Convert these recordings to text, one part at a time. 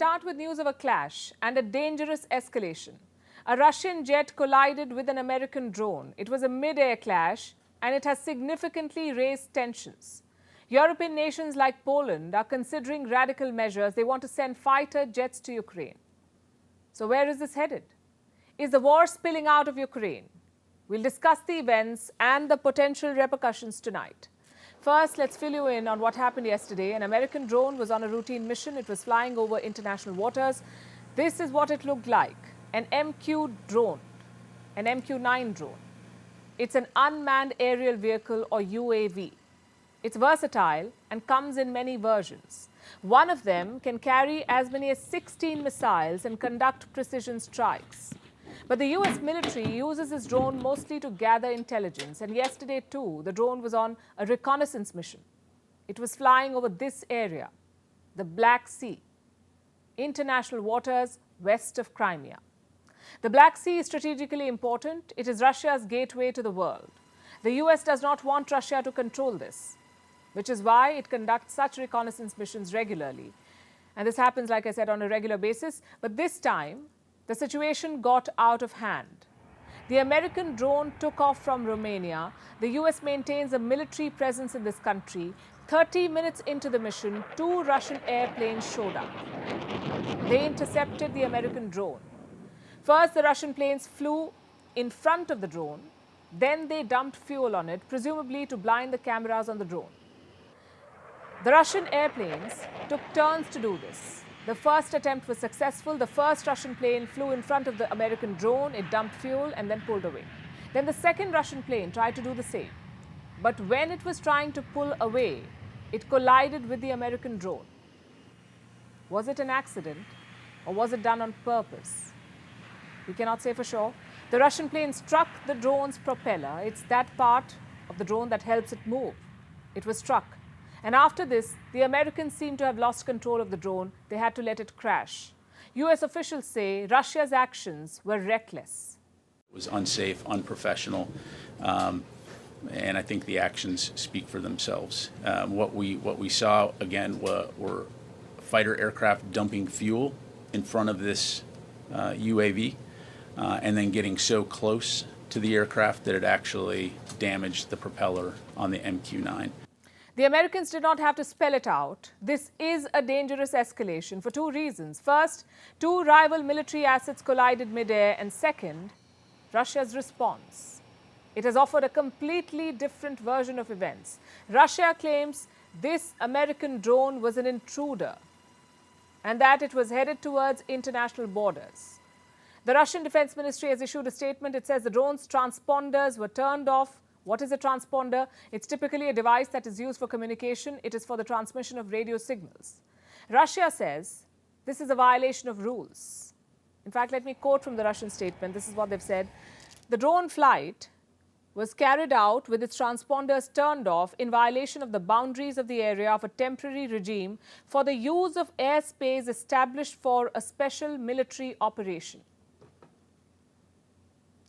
start with news of a clash and a dangerous escalation. A Russian jet collided with an American drone. It was a mid-air clash and it has significantly raised tensions. European nations like Poland are considering radical measures. They want to send fighter jets to Ukraine. So where is this headed? Is the war spilling out of Ukraine? We'll discuss the events and the potential repercussions tonight. First, let's fill you in on what happened yesterday. An American drone was on a routine mission. It was flying over international waters. This is what it looked like. An MQ drone, an MQ-9 drone. It's an unmanned aerial vehicle or UAV. It's versatile and comes in many versions. One of them can carry as many as 16 missiles and conduct precision strikes. But the US military uses this drone mostly to gather intelligence. And yesterday, too, the drone was on a reconnaissance mission. It was flying over this area, the Black Sea, international waters west of Crimea. The Black Sea is strategically important. It is Russia's gateway to the world. The US does not want Russia to control this, which is why it conducts such reconnaissance missions regularly. And this happens, like I said, on a regular basis. But this time, the situation got out of hand. The American drone took off from Romania. The US maintains a military presence in this country. 30 minutes into the mission, 2 Russian airplanes showed up. They intercepted the American drone. First, the Russian planes flew in front of the drone. Then they dumped fuel on it, presumably to blind the cameras on the drone. The Russian airplanes took turns to do this. The first attempt was successful. The first Russian plane flew in front of the American drone. It dumped fuel and then pulled away. Then the second Russian plane tried to do the same. But when it was trying to pull away, it collided with the American drone. Was it an accident or was it done on purpose? We cannot say for sure. The Russian plane struck the drone's propeller. It's that part of the drone that helps it move. It was struck. And after this, the Americans seem to have lost control of the drone. They had to let it crash. US officials say Russia's actions were reckless. It was unsafe, unprofessional, and I think the actions speak for themselves. What we saw, again, were fighter aircraft dumping fuel in front of this UAV, and then getting so close to the aircraft that it actually damaged the propeller on the MQ-9. The Americans did not have to spell it out. This is a dangerous escalation for 2 reasons. First, 2 rival military assets collided midair, and second, Russia's response. It has offered a completely different version of events. Russia claims this American drone was an intruder and that it was headed towards international borders. The Russian Defense Ministry has issued a statement. It says the drone's transponders were turned off. What is a transponder? It's typically a device that is used for communication. It is for the transmission of radio signals. Russia says this is a violation of rules. In fact, let me quote from the Russian statement. This is what they've said. The drone flight was carried out with its transponders turned off in violation of the boundaries of the area of a temporary regime for the use of airspace established for a special military operation.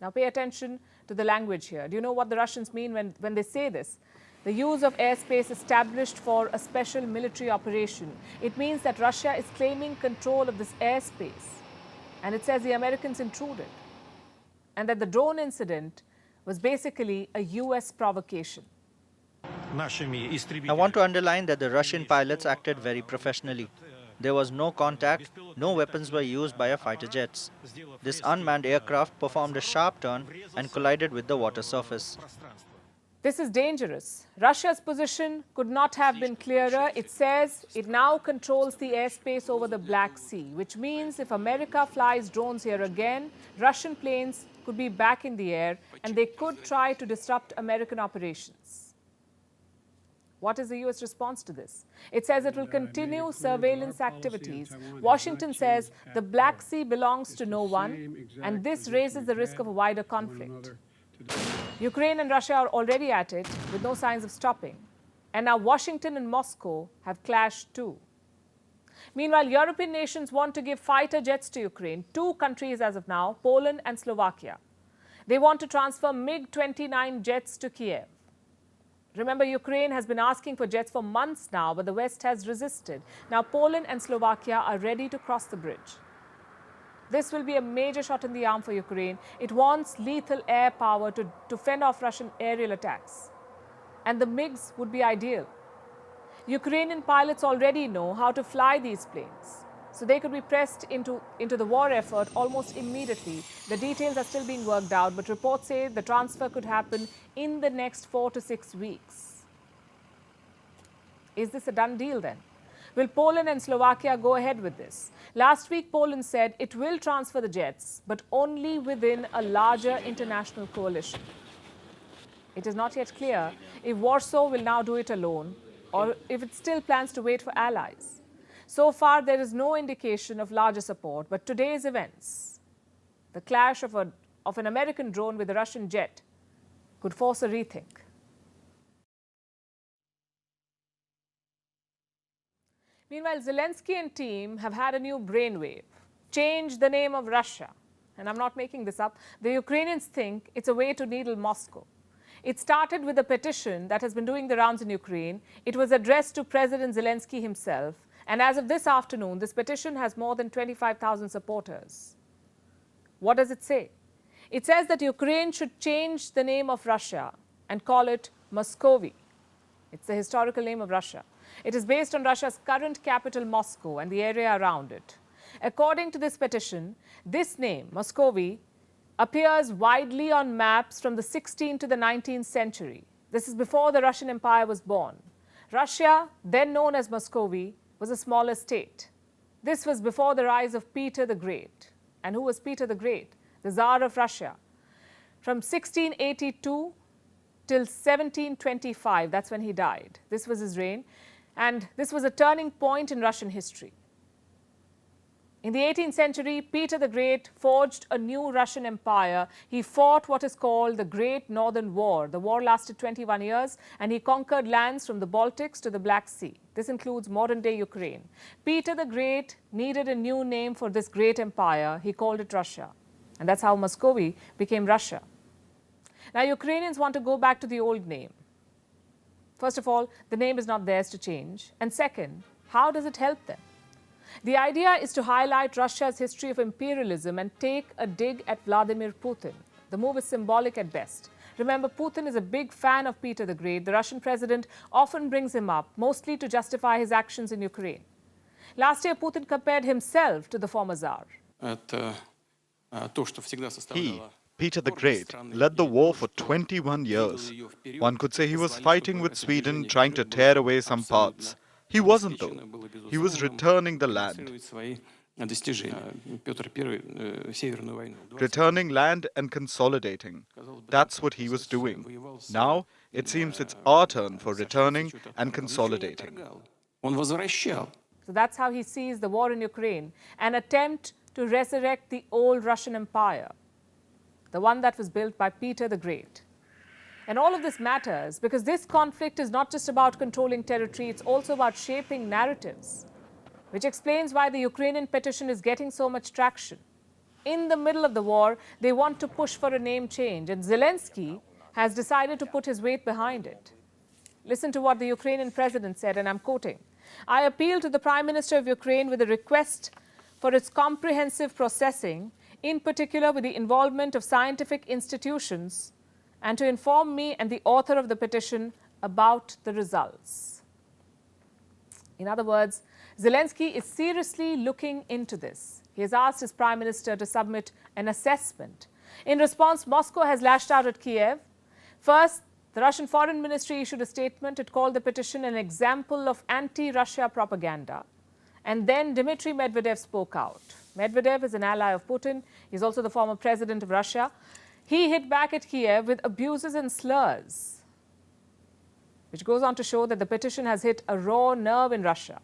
Now pay attention to the language here. Do you know what the Russians mean when they say this? The use of airspace established for a special military operation. It means that Russia is claiming control of this airspace. And it says the Americans intruded. And that the drone incident was basically a US provocation. I want to underline that the Russian pilots acted very professionally. There was no contact, no weapons were used by our fighter jets. This unmanned aircraft performed a sharp turn and collided with the water surface. This is dangerous. Russia's position could not have been clearer. It says it now controls the airspace over the Black Sea, which means if America flies drones here again, Russian planes could be back in the air and they could try to disrupt American operations. What is the US response to this? It says it will continue surveillance activities. Washington says the Black Sea belongs to no one, and this raises the risk of a wider conflict. Ukraine and Russia are already at it with no signs of stopping. And now Washington and Moscow have clashed too. Meanwhile, European nations want to give fighter jets to Ukraine. 2 countries as of now, Poland and Slovakia. They want to transfer MiG-29 jets to Kiev. Remember, Ukraine has been asking for jets for months now, but the West has resisted. Now, Poland and Slovakia are ready to cross the bridge. This will be a major shot in the arm for Ukraine. It wants lethal air power to fend off Russian aerial attacks. And the MiGs would be ideal. Ukrainian pilots already know how to fly these planes, so they could be pressed into the war effort almost immediately. The details are still being worked out, but reports say the transfer could happen in the next 4 to 6 weeks. Is this a done deal then? Will Poland and Slovakia go ahead with this? Last week, Poland said it will transfer the jets, but only within a larger international coalition. It is not yet clear if Warsaw will now do it alone or if it still plans to wait for allies. So far, there is no indication of larger support, but today's events, the clash of an American drone with a Russian jet, could force a rethink. Meanwhile, Zelensky and team have had a new brainwave. Change the name of Russia. And I'm not making this up. The Ukrainians think it's a way to needle Moscow. It started with a petition that has been doing the rounds in Ukraine. It was addressed to President Zelensky himself. And as of this afternoon, this petition has more than 25,000 supporters. What does it say? It says that Ukraine should change the name of Russia and call it Moscowy. It's the historical name of Russia. It is based on Russia's current capital, Moscow, and the area around it. According to this petition, this name, Moscowy, appears widely on maps from the 16th to the 19th century. This is before the Russian Empire was born. Russia, then known as Moscowy, was a smaller state. This was before the rise of Peter the Great. And who was Peter the Great? The Tsar of Russia. From 1682 till 1725, that's when he died. This was his reign. And this was a turning point in Russian history. In the 18th century, Peter the Great forged a new Russian empire. He fought what is called the Great Northern War. The war lasted 21 years, and he conquered lands from the Baltics to the Black Sea. This includes modern-day Ukraine. Peter the Great needed a new name for this great empire. He called it Russia. And that's how Moscowy became Russia. Now, Ukrainians want to go back to the old name. First of all, the name is not theirs to change. And second, how does it help them? The idea is to highlight Russia's history of imperialism and take a dig at Vladimir Putin. The move is symbolic at best. Remember, Putin is a big fan of Peter the Great. The Russian president often brings him up, mostly to justify his actions in Ukraine. Last year, Putin compared himself to the former Tsar. He, Peter the Great, led the war for 21 years. One could say he was fighting with Sweden, trying to tear away some parts. He wasn't, though. He was returning the land. Returning land and consolidating. That's what he was doing. Now, it seems it's our turn for returning and consolidating. So that's how he sees the war in Ukraine, an attempt to resurrect the old Russian Empire, the one that was built by Peter the Great. And all of this matters because this conflict is not just about controlling territory, it's also about shaping narratives, which explains why the Ukrainian petition is getting so much traction. In the middle of the war, they want to push for a name change, and Zelensky has decided to put his weight behind it. Listen to what the Ukrainian president said, and I'm quoting, "I appeal to the Prime Minister of Ukraine with a request for its comprehensive processing, in particular with the involvement of scientific institutions, and to inform me and the author of the petition about the results." In other words, Zelensky is seriously looking into this. He has asked his Prime Minister to submit an assessment. In response, Moscow has lashed out at Kiev. First, the Russian Foreign Ministry issued a statement. It called the petition an example of anti-Russia propaganda. And then Dmitry Medvedev spoke out. Medvedev is an ally of Putin. He's also the former president of Russia. He hit back at Kiev with abuses and slurs, which goes on to show that the petition has hit a raw nerve in Russia.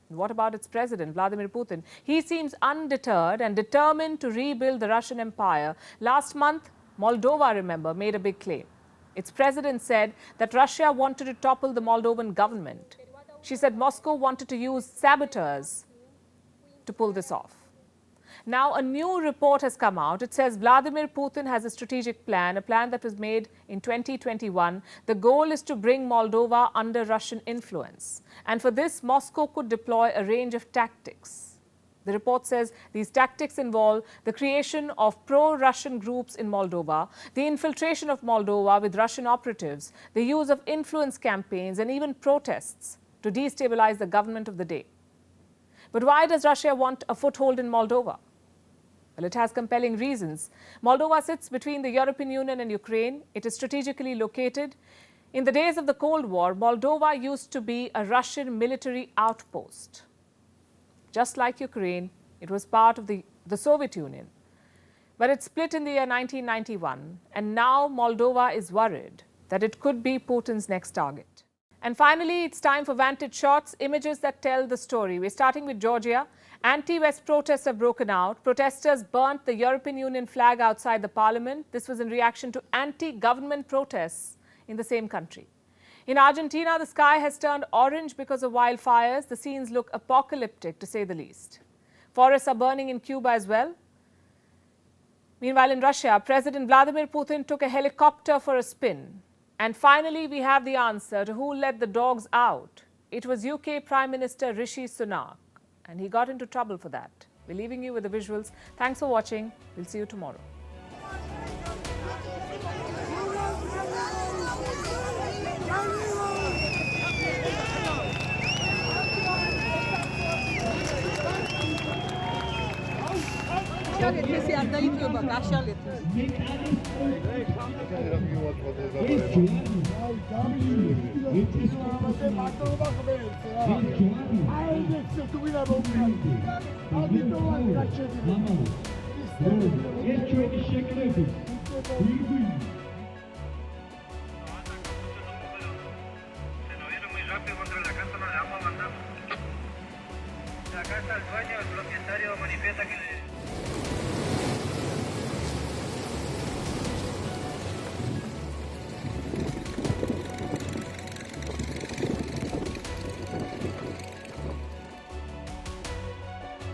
And what about its president, Vladimir Putin? He seems undeterred and determined to rebuild the Russian Empire. Last month, Moldova, remember, made a big claim. Its president said that Russia wanted to topple the Moldovan government. She said Moscow wanted to use saboteurs to pull this off. Now, a new report has come out. It says Vladimir Putin has a strategic plan, a plan that was made in 2021. The goal is to bring Moldova under Russian influence. And for this, Moscow could deploy a range of tactics. The report says these tactics involve the creation of pro-Russian groups in Moldova, the infiltration of Moldova with Russian operatives, the use of influence campaigns, and even protests to destabilize the government of the day. But why does Russia want a foothold in Moldova? Well, it has compelling reasons. Moldova sits between the European Union and Ukraine. It is strategically located. In the days of the Cold War, Moldova used to be a Russian military outpost. Just like Ukraine, it was part of the Soviet Union. But it split in the year 1991, and now Moldova is worried that it could be Putin's next target. And finally, it's time for Vantage shots, images that tell the story. We're starting with Georgia. Anti-West protests have broken out. Protesters burnt the European Union flag outside the parliament. This was in reaction to anti-government protests in the same country. In Argentina, the sky has turned orange because of wildfires. The scenes look apocalyptic, to say the least. Forests are burning in Cuba as well. Meanwhile, in Russia, President Vladimir Putin took a helicopter for a spin. And finally, we have the answer to who let the dogs out. It was UK Prime Minister Rishi Sunak, and he got into trouble for that. We're leaving you with the visuals. Thanks for watching. We'll see you tomorrow.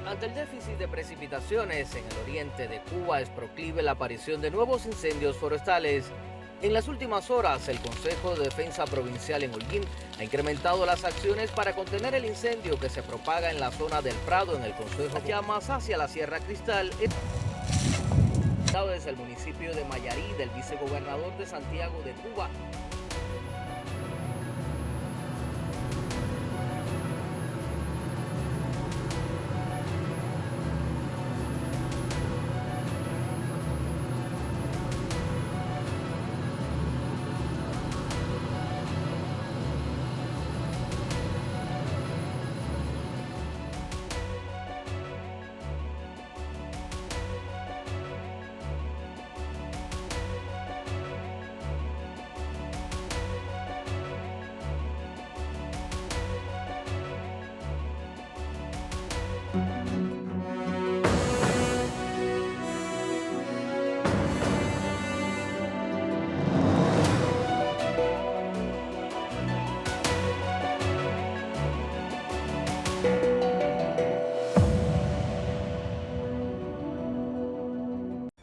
Ante el déficit de precipitaciones en el oriente de Cuba es proclive la aparición de nuevos incendios forestales. En las últimas horas, el Consejo de Defensa Provincial en Holguín ha incrementado las acciones para contener el incendio que se propaga en la zona del Prado en el Consejo de Llamas hacia la Sierra Cristal. Desde el municipio de Mayarí del vicegobernador de Santiago de Cuba.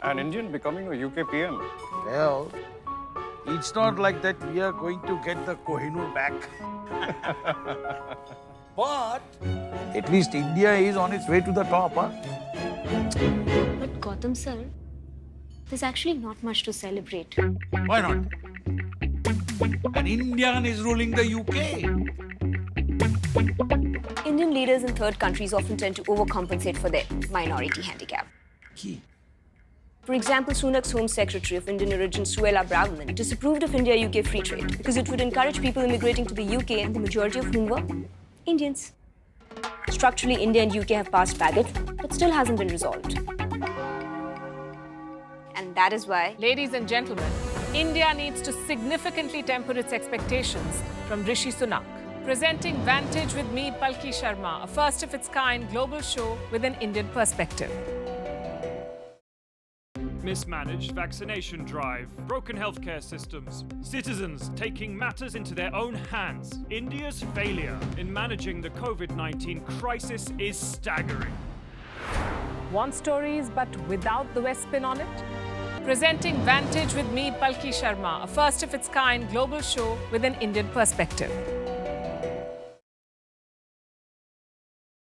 An Indian becoming a UK PM. Well, it's not like that we are going to get the Kohinoor back. But at least India is on its way to the top, huh? But Gautam sir, there's actually not much to celebrate. Why not? An Indian is ruling the UK. Indian leaders in third countries often tend to overcompensate for their minority handicap. Key. For example, Sunak's Home Secretary of Indian origin, Suella Braverman, disapproved of India-UK free trade because it would encourage people immigrating to the UK, and the majority of whom were Indians. Structurally, India and UK have passed baggage, but still hasn't been resolved. And that is why, Ladies and gentlemen, India needs to significantly temper its expectations from Rishi Sunak. Presenting Vantage with me, Palki Sharma, a first-of-its-kind global show with an Indian perspective. Mismanaged vaccination drive, broken healthcare systems, citizens taking matters into their own hands. India's failure in managing the COVID-19 crisis is staggering. Want stories but without the West spin on it? Presenting Vantage with me, Palki Sharma, a first of its kind global show with an Indian perspective.